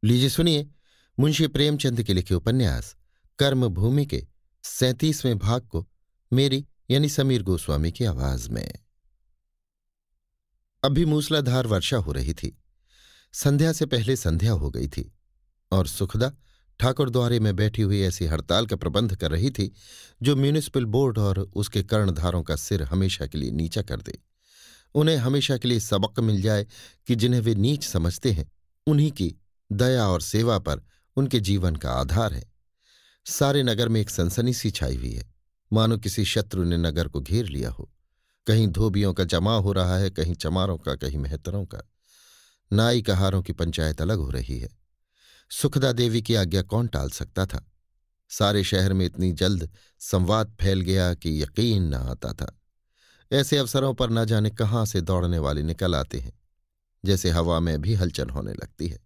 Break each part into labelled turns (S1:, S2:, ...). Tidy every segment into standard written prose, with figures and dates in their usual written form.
S1: लीजिए सुनिए मुंशी प्रेमचंद के लिखे उपन्यास कर्मभूमि के 37वें भाग को मेरी यानी समीर गोस्वामी की आवाज में। अभी मूसलाधार वर्षा हो रही थी। संध्या से पहले संध्या हो गई थी और सुखदा ठाकुर द्वारे में बैठी हुई ऐसी हड़ताल का प्रबंध कर रही थी जो म्यूनिसिपल बोर्ड और उसके कर्णधारों का सिर हमेशा के लिए नीचा कर दे। उन्हें हमेशा के लिए सबक मिल जाए कि जिन्हें वे नीच समझते हैं उन्हीं की दया और सेवा पर उनके जीवन का आधार है। सारे नगर में एक सनसनी सी छाई हुई है, मानो किसी शत्रु ने नगर को घेर लिया हो। कहीं धोबियों का जमा हो रहा है, कहीं चमारों का, कहीं मेहतरों का। नाई कहारों की पंचायत अलग हो रही है। सुखदा देवी की आज्ञा कौन टाल सकता था। सारे शहर में इतनी जल्द संवाद फैल गया कि यकीन न आता था। ऐसे अवसरों पर न जाने कहाँ से दौड़ने वाले निकल आते हैं, जैसे हवा में भी हलचल होने लगती है।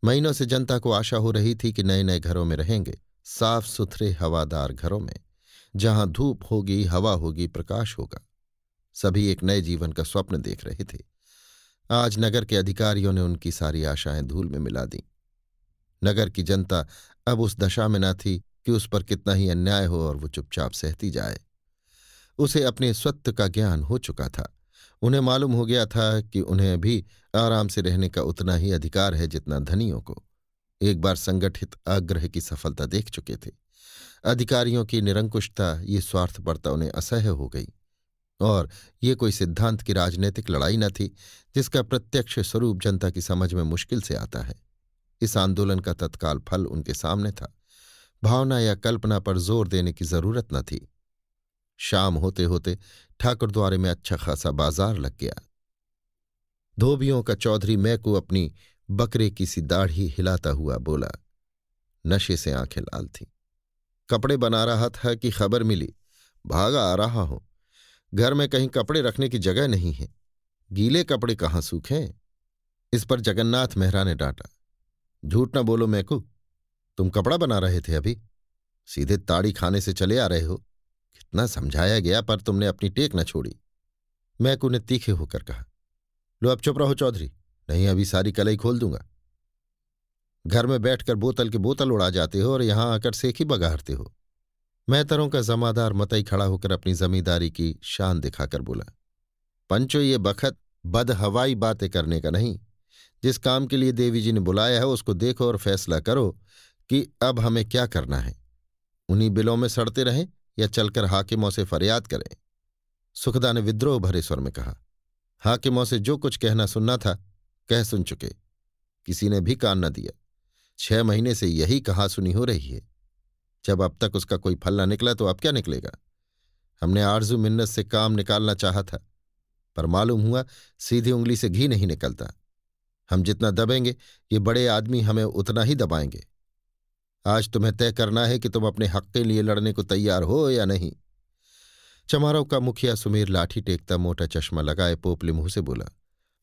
S1: महीनों से जनता को आशा हो रही थी कि नए नए घरों में रहेंगे, साफ सुथरे हवादार घरों में, जहां धूप होगी, हवा होगी, प्रकाश होगा। सभी एक नए जीवन का स्वप्न देख रहे थे। आज नगर के अधिकारियों ने उनकी सारी आशाएं धूल में मिला दी। नगर की जनता अब उस दशा में न थी कि उस पर कितना ही अन्याय हो और वो चुपचाप सहती जाए। उसे अपने स्वत्व का ज्ञान हो चुका था। उन्हें मालूम हो गया था कि उन्हें भी आराम से रहने का उतना ही अधिकार है जितना धनियों को। एक बार संगठित आग्रह की सफलता देख चुके थे। अधिकारियों की निरंकुशता, ये स्वार्थपरता उन्हें असह्य हो गई। और ये कोई सिद्धांत की राजनीतिक लड़ाई न थी जिसका प्रत्यक्ष स्वरूप जनता की समझ में मुश्किल से आता है। इस आंदोलन का तत्काल फल उनके सामने था। भावना या कल्पना पर जोर देने की जरूरत न थी। शाम होते होते ठाकुर द्वारे में अच्छा खासा बाजार लग गया। धोबियों का चौधरी मैकू अपनी बकरे की सी दाढ़ी हिलाता हुआ बोला। नशे से आंखें लाल थीं। कपड़े बना रहा था कि खबर मिली, भागा आ रहा हूं। घर में कहीं कपड़े रखने की जगह नहीं है, गीले कपड़े कहाँ सूखें। इस पर जगन्नाथ मेहरा ने डांटा। झूठ न बोलो मैकू, तुम कपड़ा बना रहे थे अभी? सीधे ताड़ी खाने से चले आ रहे हो। कितना समझाया गया पर तुमने अपनी टेक न छोड़ी। मैकू ने तीखे होकर कहा। लो अब चुप रहो चौधरी, नहीं अभी सारी कलई खोल दूंगा। घर में बैठकर बोतल की बोतल उड़ा जाते हो और यहां आकर सेखी बगाड़ते हो। मेहतरों का जमादार मतई खड़ा होकर अपनी जमींदारी की शान दिखाकर बोला। पंचो, ये बखत बदहवाई बातें करने का नहीं। जिस काम के लिए देवी जी ने बुलाया है उसको देखो और फैसला करो कि अब हमें क्या करना है। उन्हीं बिलों में सड़ते रहें या चलकर हाकिमों से फरियाद करें। सुखदा ने विद्रोह भरे स्वर में कहा। हाकिमों से जो कुछ कहना सुनना था कह सुन चुके, किसी ने भी कान न दिया। 6 महीने से यही कहासुनी हो रही है। जब अब तक उसका कोई फल न निकला तो अब क्या निकलेगा। हमने आरजू मिन्नत से काम निकालना चाहा था, पर मालूम हुआ सीधी उंगली से घी नहीं निकलता। हम जितना दबेंगे ये बड़े आदमी हमें उतना ही दबाएंगे। आज तुम्हें तय करना है कि तुम अपने हक के लिए लड़ने को तैयार हो या नहीं। चमारों का मुखिया सुमीर लाठी टेकता मोटा चश्मा लगाए पोपले मुंह से बोला।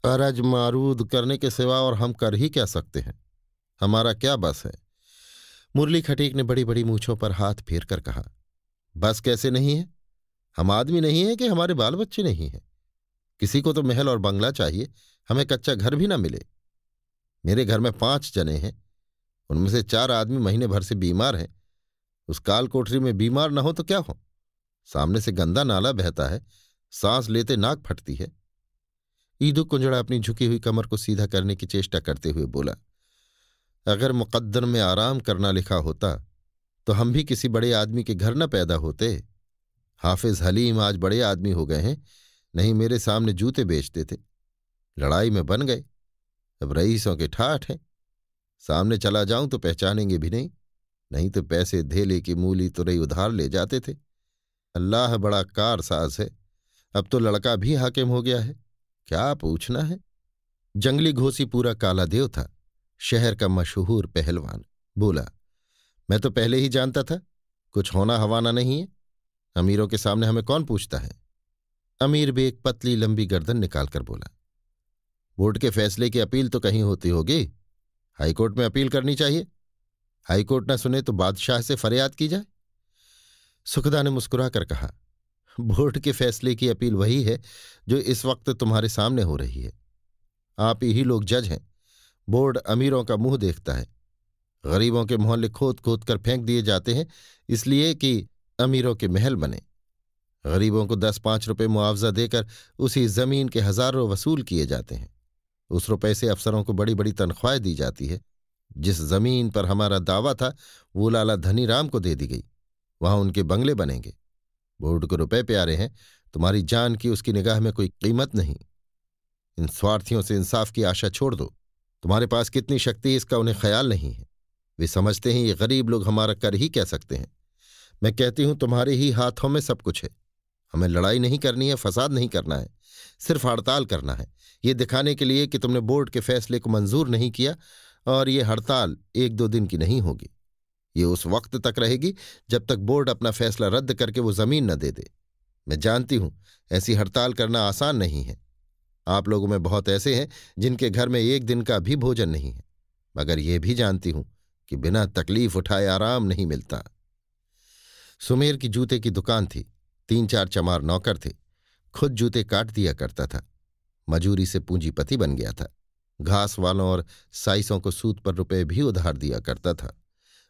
S1: अरज मारूद करने के सिवा और हम कर ही क्या सकते हैं? हमारा क्या बस है? मुरली खटीक ने बड़ी बड़ी मूंछों पर हाथ फेर कर कहा। बस कैसे नहीं है? हम आदमी नहीं है कि हमारे बाल बच्चे नहीं हैं? किसी को तो महल और बंगला चाहिए, हमें कच्चा घर भी ना मिले। मेरे घर में 5 जने हैं, उनमें से 4 आदमी महीने भर से बीमार हैं। उस काल कोठरी में बीमार ना हो तो क्या हो? सामने से गंदा नाला बहता है, सांस लेते नाक फटती है। ईदू कुंजड़ा अपनी झुकी हुई कमर को सीधा करने की चेष्टा करते हुए बोला। अगर मुकद्दर में आराम करना लिखा होता तो हम भी किसी बड़े आदमी के घर न पैदा होते। हाफिज हलीम आज बड़े आदमी हो गए हैं, नहीं मेरे सामने जूते बेचते थे। लड़ाई में बन गए, अब रईसों के ठाठ हैं। सामने चला जाऊं तो पहचानेंगे भी नहीं, नहीं तो पैसे धेले की मूली तुरई उधार ले जाते थे। अल्लाह बड़ा कारसाज है, अब तो लड़का भी हाकिम हो गया है, क्या पूछना है। जंगली घोसी पूरा काला देव था, शहर का मशहूर पहलवान। बोला। मैं तो पहले ही जानता था, कुछ होना हवाना नहीं है। अमीरों के सामने हमें कौन पूछता है? अमीर बेग पतली लंबी गर्दन निकालकर बोला। बोर्ड के फैसले की अपील तो कहीं होती होगी, हाईकोर्ट में अपील करनी चाहिए। हाईकोर्ट न सुने तो बादशाह से फरियाद की जाए। सुखदा ने मुस्कुराकर कहा। बोर्ड के फैसले की अपील वही है जो इस वक्त तुम्हारे सामने हो रही है। आप ही लोग जज हैं। बोर्ड अमीरों का मुंह देखता है। गरीबों के मोहल्ले खोद खोद कर फेंक दिए जाते हैं इसलिए कि अमीरों के महल बने। गरीबों को 10-5 रुपए मुआवजा देकर उसी जमीन के हजारों वसूल किए जाते हैं। उस रुपए से अफसरों को बड़ी बड़ी तनख्वाहें दी जाती है। जिस जमीन पर हमारा दावा था वो लाला धनीराम को दे दी गई। वहां उनके बंगले बनेंगे। बोर्ड को रुपए प्यारे हैं, तुम्हारी जान की उसकी निगाह में कोई कीमत नहीं। इन स्वार्थियों से इंसाफ की आशा छोड़ दो। तुम्हारे पास कितनी शक्ति है इसका उन्हें ख्याल नहीं है। वे समझते हैं ये गरीब लोग हमारा कर ही क्या सकते हैं। मैं कहती हूं तुम्हारे ही हाथों में सब कुछ है। हमें लड़ाई नहीं करनी है, फसाद नहीं करना है, सिर्फ हड़ताल करना है, ये दिखाने के लिए कि तुमने बोर्ड के फैसले को मंजूर नहीं किया। और ये हड़ताल 1-2 दिन की नहीं होगी। ये उस वक्त तक रहेगी जब तक बोर्ड अपना फैसला रद्द करके वो जमीन न दे दे। मैं जानती हूं ऐसी हड़ताल करना आसान नहीं है। आप लोगों में बहुत ऐसे हैं जिनके घर में 1 दिन का भी भोजन नहीं है, मगर ये भी जानती हूं कि बिना तकलीफ उठाए आराम नहीं मिलता। सुमेर की जूते की दुकान थी। 3-4 चमार नौकर थे। खुद जूते काट दिया करता था। मजूरी से पूंजीपति बन गया था। घास वालों और साइसों को सूत पर रुपए भी उधार दिया करता था।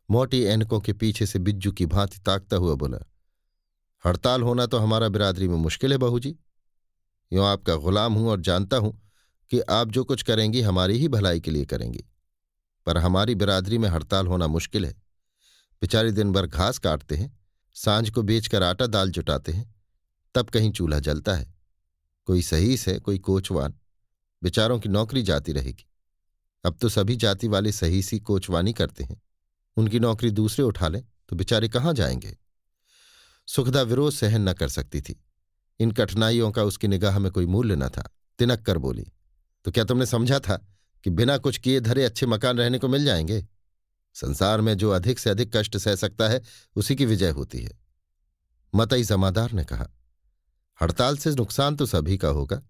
S1: मोटी ऐनकों के पीछे से बिज्जू की भांति ताकता हुआ बोला, हड़ताल होना तो हमारा बिरादरी में मुश्किल है बहू जी। यूं आपका गुलाम हूं और जानता हूं कि आप जो कुछ करेंगी हमारी ही भलाई के लिए करेंगी, पर हमारी बिरादरी में हड़ताल होना मुश्किल है। बेचारे दिन भर घास काटते हैं, सांझ को बेचकर आटा दाल जुटाते हैं, तब कहीं चूल्हा जलता है। कोई सहीस है, कोई कोचवान, बेचारों की नौकरी जाती रहेगी। अब तो सभी जाति वाले सहीसी कोचवानी करते हैं। उनकी नौकरी दूसरे उठा लें तो बेचारे कहाँ जाएंगे। सुखदा विरोध सहन न कर सकती थी। इन कठिनाइयों का उसकी निगाह में कोई मूल्य न था। तिनक कर बोली, तो क्या तुमने समझा था कि बिना कुछ किए धरे अच्छे मकान रहने को मिल जाएंगे? संसार में जो अधिक से अधिक कष्ट सह सकता है उसी की विजय होती है। मतई जमादार ने कहा, हड़ताल से नुकसान तो सभी का होगा,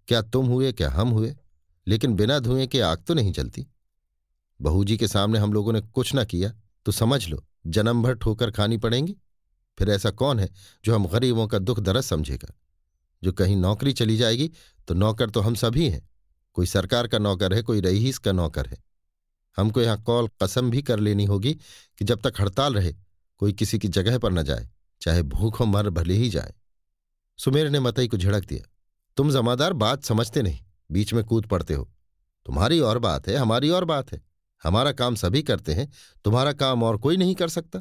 S1: क्या तुम हुए क्या हम हुए, लेकिन बिना धुएं के आग तो नहीं जलती। बहू जी के सामने हम लोगों ने कुछ न किया तो समझ लो जन्म भर ठोकर खानी पड़ेंगी। फिर ऐसा कौन है जो हम गरीबों का दुख दर्द समझेगा? जो कहीं नौकरी चली जाएगी तो नौकर तो हम सभी हैं। कोई सरकार का नौकर है, कोई रईस का नौकर है। हमको यहां कौल कसम भी कर लेनी होगी कि जब तक हड़ताल रहे कोई किसी की जगह पर न जाए, चाहे भूखों मर भले ही जाए। सुमेर ने मतई को झिड़क दिया, तुम जमादार बात समझते नहीं, बीच में कूद पड़ते हो। तुम्हारी और बात है, हमारी और बात है। हमारा काम सभी करते हैं, तुम्हारा काम और कोई नहीं कर सकता।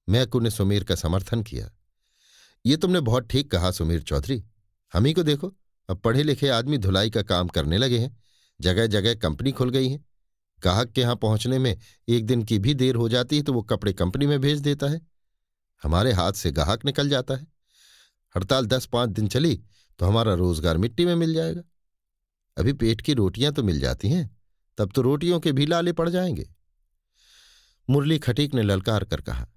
S1: मैकू ने सुमेर का समर्थन किया। ये तुमने बहुत ठीक कहा सुमेर चौधरी। हम ही को देखो, अब पढ़े लिखे आदमी धुलाई का काम करने लगे हैं। जगह जगह कंपनी खुल गई है। ग्राहक के यहां पहुंचने में 1 दिन की भी देर हो जाती है तो वो कपड़े कंपनी में भेज देता है। हमारे हाथ से ग्राहक निकल जाता है। हड़ताल 10-5 दिन चली तो हमारा रोजगार मिट्टी में मिल जाएगा। अभी पेट की रोटियां तो मिल जाती हैं, तब तो रोटियों के भी लाले पड़ जाएंगे। मुरली खटीक ने ललकार कर कहा,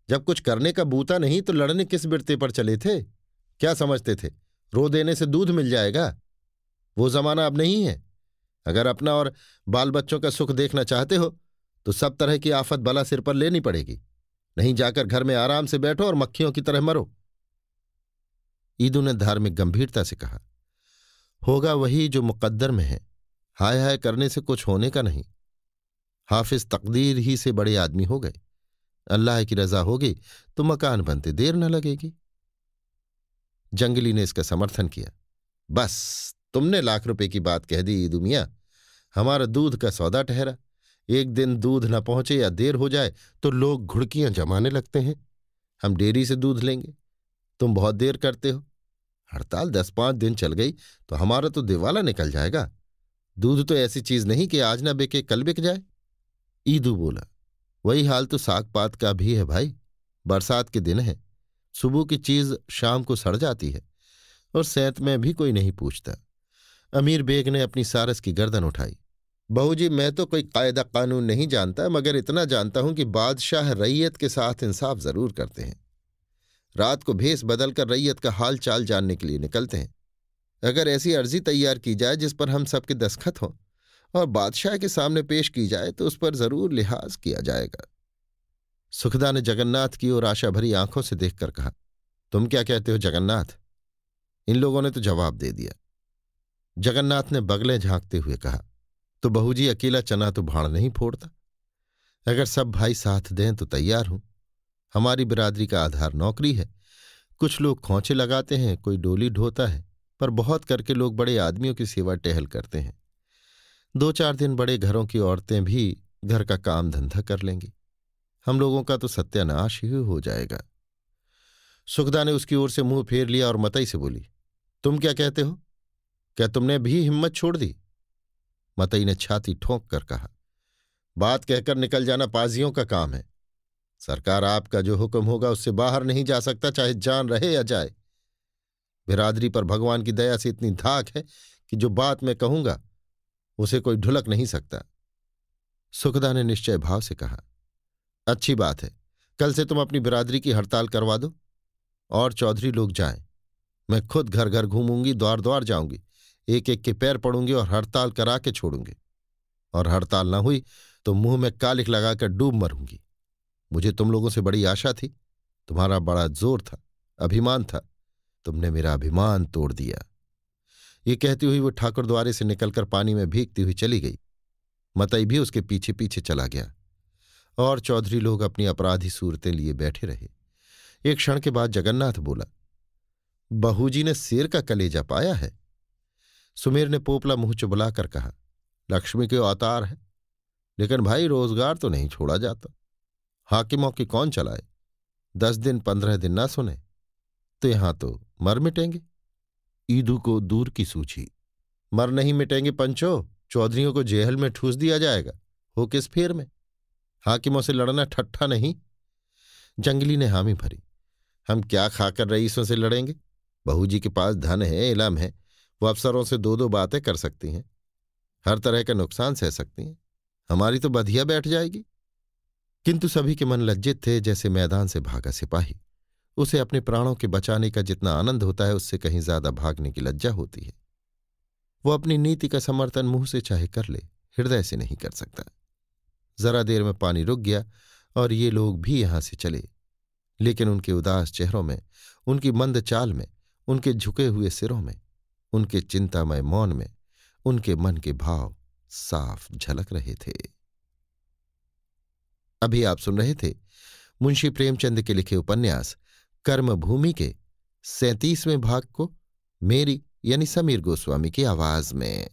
S1: जब कुछ करने का बूता नहीं तो लड़ने किस बिरते पर चले थे? क्या समझते थे रो देने से दूध मिल जाएगा? वो जमाना अब नहीं है। अगर अपना और बाल बच्चों का सुख देखना चाहते हो तो सब तरह की आफत बला सिर पर लेनी पड़ेगी। नहीं जाकर घर में आराम से बैठो और मक्खियों की तरह मरो। ईदू ने धार्मिक गंभीरता से कहा, होगा वही जो मुकद्दर में है। हाय हाय करने से कुछ होने का नहीं। हाफिज तकदीर ही से बड़े आदमी हो गए। अल्लाह की रजा होगी तो मकान बनते देर न लगेगी। जंगली ने इसका समर्थन किया। बस तुमने लाख रुपए की बात कह दी ईदू मियां। हमारा दूध का सौदा ठहरा। 1 दिन दूध न पहुंचे या देर हो जाए तो लोग घुड़कियां जमाने लगते हैं। हम डेयरी से दूध लेंगे, तुम बहुत देर करते हो। हड़ताल 10-5 दिन चल गई तो हमारा तो दिवाला निकल जाएगा। दूध तो ऐसी चीज नहीं कि आज ना बिके कल बिक जाए। ईदू बोला, वही हाल तो साग पात का भी है भाई। बरसात के दिन है, सुबह की चीज शाम को सड़ जाती है और सैंत में भी कोई नहीं पूछता। अमीर बेग ने अपनी सारस की गर्दन उठाई। बहू जी, मैं तो कोई कायदा कानून नहीं जानता, मगर इतना जानता हूं कि बादशाह रैयत के साथ इंसाफ जरूर करते हैं। रात को भेष बदलकर रैयत का हाल चाल जानने के लिए निकलते हैं। अगर ऐसी अर्जी तैयार की जाए जिस पर हम सबके दस्तखत हों और बादशाह के सामने पेश की जाए तो उस पर जरूर लिहाज किया जाएगा। सुखदा ने जगन्नाथ की ओर आशा भरी आंखों से देखकर कहा, तुम क्या कहते हो जगन्नाथ? इन लोगों ने तो जवाब दे दिया। जगन्नाथ ने बगलें झांकते हुए कहा, तो बहूजी अकेला चना तो भाड़ नहीं फोड़ता। अगर सब भाई साथ दें तो तैयार हूं। हमारी बिरादरी का आधार नौकरी है। कुछ लोग खोंचे लगाते हैं, कोई डोली ढोता है, पर बहुत करके लोग बड़े आदमियों की सेवा टहल करते हैं। 2-4 दिन बड़े घरों की औरतें भी घर का काम धंधा कर लेंगी। हम लोगों का तो सत्यानाश ही हो जाएगा। सुखदा ने उसकी ओर से मुंह फेर लिया और मतई से बोली, तुम क्या कहते हो? क्या तुमने भी हिम्मत छोड़ दी? मतई ने छाती ठोंक कर कहा, बात कहकर निकल जाना पाजियों का काम है। सरकार आपका जो हुक्म होगा उससे बाहर नहीं जा सकता, चाहे जान रहे या जाए। बिरादरी पर भगवान की दया से इतनी धाक है कि जो बात मैं कहूंगा उसे कोई ढुलक नहीं सकता। सुखदा ने निश्चय भाव से कहा, अच्छी बात है, कल से तुम अपनी बिरादरी की हड़ताल करवा दो और चौधरी लोग जाएं। मैं खुद घर घर घूमूंगी, द्वार द्वार जाऊंगी, एक एक के पैर पड़ूंगी और हड़ताल करा के छोड़ूंगी। और हड़ताल ना हुई तो मुंह में कालिख लगाकर डूब मरूंगी। मुझे तुम लोगों से बड़ी आशा थी, तुम्हारा बड़ा जोर था, अभिमान था, तुमने मेरा अभिमान तोड़ दिया। ये कहती हुई वो ठाकुर द्वारे से निकलकर पानी में भीगती हुई चली गई। मतई भी उसके पीछे पीछे चला गया और चौधरी लोग अपनी अपराधी सूरतें लिए बैठे रहे। एक क्षण के बाद जगन्नाथ बोला, बहूजी ने शेर का कलेजा पाया है। सुमेर ने पोपला मुंह चुबलाकर कहा, लक्ष्मी के अवतार है, लेकिन भाई रोजगार तो नहीं छोड़ा जाता। हाकिमों की कौन चलाए? 10 दिन 15 दिन ना सुने तो यहां तो मर मिटेंगे। ईदू को दूर की सूझी, मर नहीं मिटेंगे पंचो, चौधरियों को जेहल में ठूस दिया जाएगा। हो किस फेर में? हाकिमों से लड़ना ठट्ठा नहीं। जंगली ने हामी भरी, हम क्या खाकर रईसों से लड़ेंगे? बहूजी के पास धन है, इलम है, वो अफसरों से 2-2 बातें कर सकती हैं, हर तरह का नुकसान सह सकती हैं। हमारी तो बधिया बैठ जाएगी। किंतु सभी के मन लज्जित थे, जैसे मैदान से भागा सिपाही। उसे अपने प्राणों के बचाने का जितना आनंद होता है उससे कहीं ज्यादा भागने की लज्जा होती है। वो अपनी नीति का समर्थन मुंह से चाहे कर ले, हृदय से नहीं कर सकता। जरा देर में पानी रुक गया और ये लोग भी यहां से चले, लेकिन उनके उदास चेहरों में, उनकी मंद चाल में, उनके झुके हुए सिरों में, उनके चिंतामय मौन में उनके मन के भाव साफ झलक रहे थे। अभी आप सुन रहे थे मुंशी प्रेमचंद के लिखे उपन्यास कर्मभूमि के 37वें भाग को मेरी यानी समीर गोस्वामी की आवाज में।